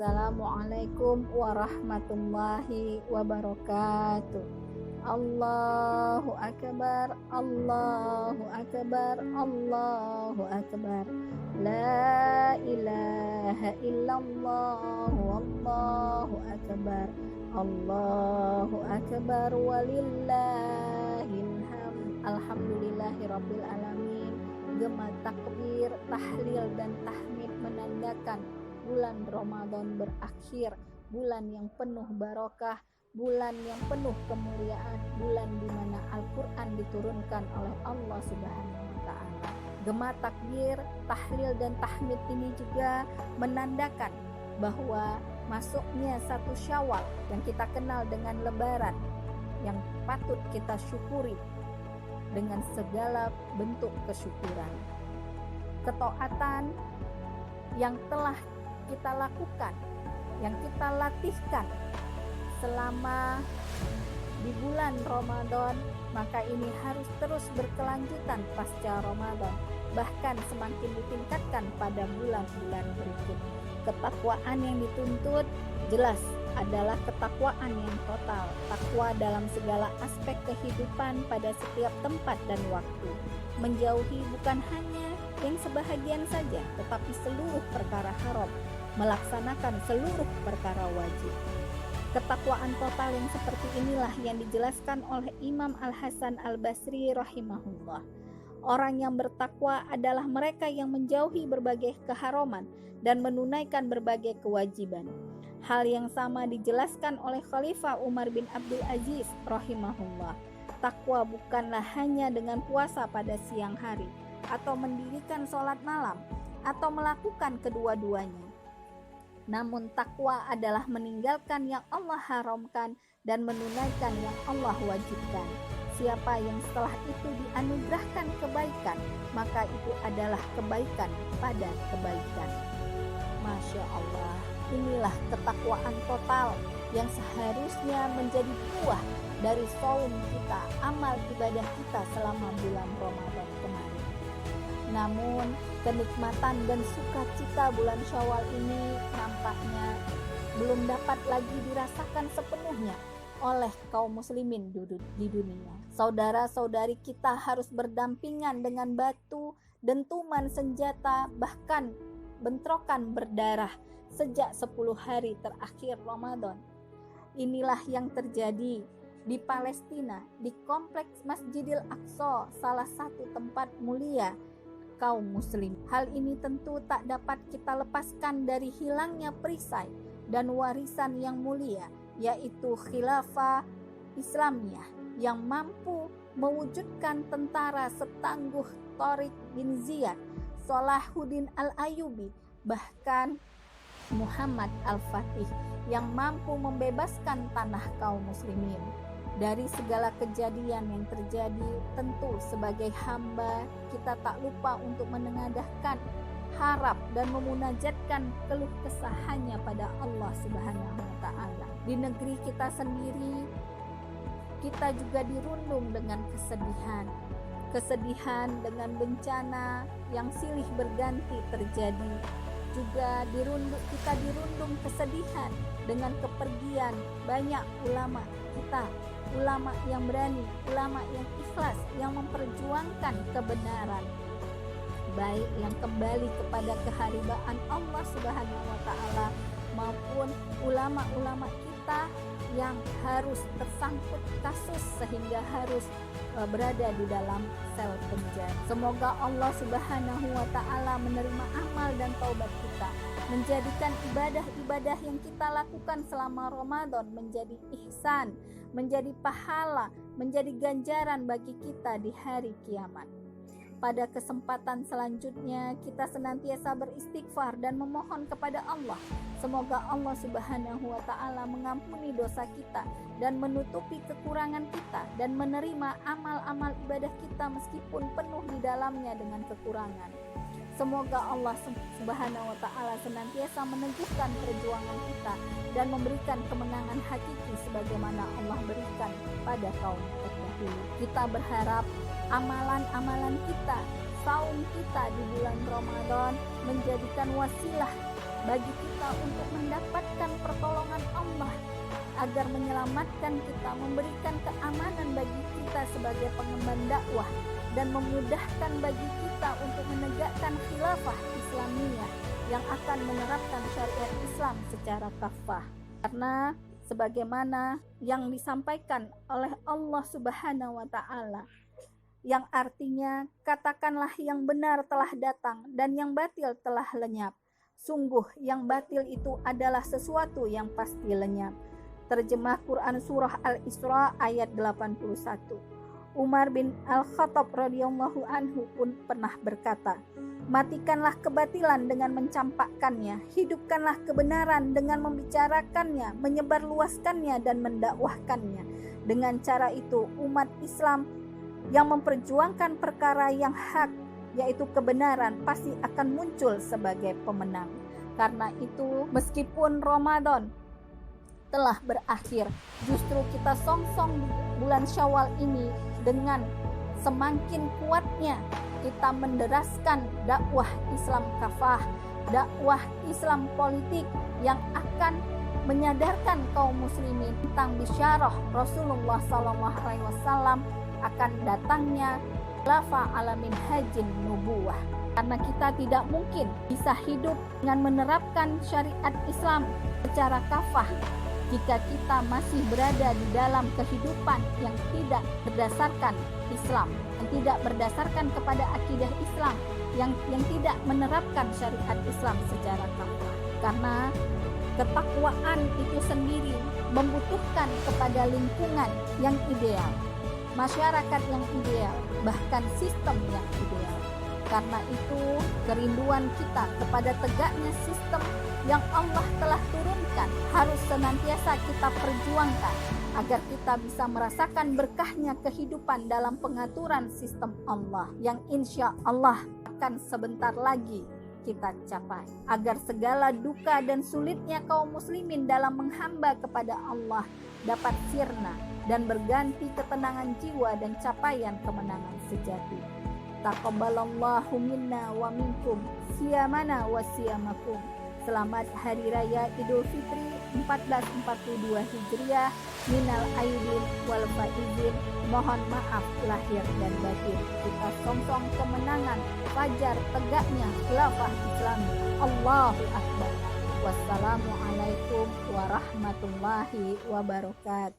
Assalamualaikum warahmatullahi wabarakatuh. Allahu akbar, Allahu akbar, Allahu akbar. La ilaha illallah, wallahu akbar. Allahu akbar walillahil hamd. Alhamdulillahirabbil alamin. Gema takbir, tahlil dan tahmid menandakan bulan Ramadan berakhir, bulan yang penuh barokah, bulan yang penuh kemuliaan, bulan di mana Al-Quran diturunkan oleh Allah Subhanahu wa Ta'ala. Gema takbir, tahlil dan tahmid ini juga menandakan bahwa masuknya satu Syawal yang kita kenal dengan Lebaran, yang patut kita syukuri dengan segala bentuk kesyukuran. Ketaatan yang telah kita lakukan, yang kita latihkan selama di bulan Ramadan, maka ini harus terus berkelanjutan pasca Ramadan, bahkan semakin ditingkatkan pada bulan-bulan berikutnya. Ketakwaan yang dituntut jelas adalah ketakwaan yang total, takwa dalam segala aspek kehidupan pada setiap tempat dan waktu, menjauhi bukan hanya yang sebahagian saja, tetapi seluruh perkara haram, melaksanakan seluruh perkara wajib. Ketakwaan total yang seperti inilah yang dijelaskan oleh Imam Al-Hasan Al-Basri rahimahullah. Orang yang bertakwa adalah mereka yang menjauhi berbagai keharaman dan menunaikan berbagai kewajiban. Hal yang sama dijelaskan oleh Khalifah Umar bin Abdul Aziz rahimahullah. Takwa bukanlah hanya dengan puasa pada siang hari, atau mendirikan sholat malam, atau melakukan kedua-duanya. Namun takwa adalah meninggalkan yang Allah haramkan dan menunaikan yang Allah wajibkan. Siapa yang setelah itu dianugerahkan kebaikan, maka itu adalah kebaikan pada kebaikan. Masya Allah, inilah ketakwaan total yang seharusnya menjadi buah dari saum kita, amal ibadah kita selama bulan Ramadan kemarin. Namun kenikmatan dan sukacita bulan Syawal ini nampaknya belum dapat lagi dirasakan sepenuhnya oleh kaum muslimin di dunia. Saudara-saudari kita harus berdampingan dengan batu, dentuman senjata, bahkan bentrokan berdarah sejak 10 hari terakhir Ramadan. Inilah yang terjadi di Palestina, di kompleks Masjidil Aqsa, salah satu tempat mulia kaum muslim. Hal ini tentu tak dapat kita lepaskan dari hilangnya perisai dan warisan yang mulia, yaitu khilafah Islamiyah yang mampu mewujudkan tentara setangguh Tariq bin Ziyad, Salahuddin Al-Ayyubi, bahkan Muhammad Al-Fatih yang mampu membebaskan tanah kaum muslimin. Dari segala kejadian yang terjadi, tentu sebagai hamba kita tak lupa untuk menengadahkan harap dan memunajatkan keluh kesah hanya pada Allah Subhanahu wa Ta'ala. Di negeri kita sendiri, kita juga dirundung dengan kesedihan dengan bencana yang silih berganti terjadi. Juga kita dirundung kesedihan dengan kepergian banyak ulama kita, ulama yang berani, ulama yang ikhlas, yang memperjuangkan kebenaran, baik yang kembali kepada keharibaan Allah Subhanahu wa Ta'ala maupun ulama-ulama kita yang harus tersangkut kasus sehingga harus berada di dalam sel penjara. Semoga Allah Subhanahu wa Ta'ala menerima amal dan taubat kita, menjadikan ibadah-ibadah yang kita lakukan selama Ramadan menjadi ihsan, menjadi pahala, menjadi ganjaran bagi kita di hari kiamat. Pada kesempatan selanjutnya kita senantiasa beristighfar dan memohon kepada Allah. Semoga Allah Subhanahu wa Ta'ala mengampuni dosa kita dan menutupi kekurangan kita dan menerima amal-amal ibadah kita meskipun penuh di dalamnya dengan kekurangan. Semoga Allah Subhanahu wa Ta'ala senantiasa meneguhkan perjuangan kita dan memberikan kemenangan hakiki sebagaimana Allah berikan pada kaum terdahulu. Kita berharap amalan-amalan kita, saum kita di bulan Ramadan menjadikan wasilah bagi kita untuk mendapatkan pertolongan Allah, agar menyelamatkan kita, memberikan keamanan bagi kita sebagai pengemban dakwah, dan memudahkan bagi kita untuk menegakkan khilafah Islamiyah yang akan menerapkan syariat Islam secara kafah. Karena sebagaimana yang disampaikan oleh Allah Subhanahu wa taala, yang artinya, katakanlah yang benar telah datang dan yang batil telah lenyap. Sungguh yang batil itu adalah sesuatu yang pasti lenyap. Terjemah Quran Surah Al-Isra ayat 81. Umar bin Al-Khattab radhiyallahu anhu pun pernah berkata, matikanlah kebatilan dengan mencampakkannya, hidupkanlah kebenaran dengan membicarakannya, menyebarluaskannya dan mendakwahkannya. Dengan cara itu umat Islam yang memperjuangkan perkara yang hak, yaitu kebenaran, pasti akan muncul sebagai pemenang. Karena itu, meskipun Ramadan telah berakhir, justru kita songsong di bulan Syawal ini dengan semakin kuatnya kita menderaskan dakwah Islam kafah, dakwah Islam politik yang akan menyadarkan kaum muslimin tentang bisyarah Rasulullah SAW akan datangnya khilafah ala minhajin nubuwah. Karena kita tidak mungkin bisa hidup dengan menerapkan syariat Islam secara kafah jika kita masih berada di dalam kehidupan yang tidak berdasarkan Islam, yang tidak berdasarkan kepada akidah Islam, yang tidak menerapkan syariat Islam secara kafah. Karena ketakwaan itu sendiri membutuhkan kepada lingkungan yang ideal, masyarakat yang ideal, bahkan sistem yang ideal. Karena itu, kerinduan kita kepada tegaknya sistem yang Allah telah turunkan harus senantiasa kita perjuangkan agar kita bisa merasakan berkahnya kehidupan dalam pengaturan sistem Allah yang insya Allah akan sebentar lagi kita capai, agar segala duka dan sulitnya kaum muslimin dalam menghamba kepada Allah dapat sirna dan berganti ketenangan jiwa dan capaian kemenangan sejati. Taqabbalallahu minna wa minkum siyamana wa siyamakum. Selamat Hari Raya Idul Fitri 1442 Hijriah, minal aidin wal faizin. Mohon maaf lahir dan batin. Kita songsong kemenangan fajar tegaknya khilafah Islam. Allahu Akbar. Wassalamualaikum warahmatullahi wabarakatuh.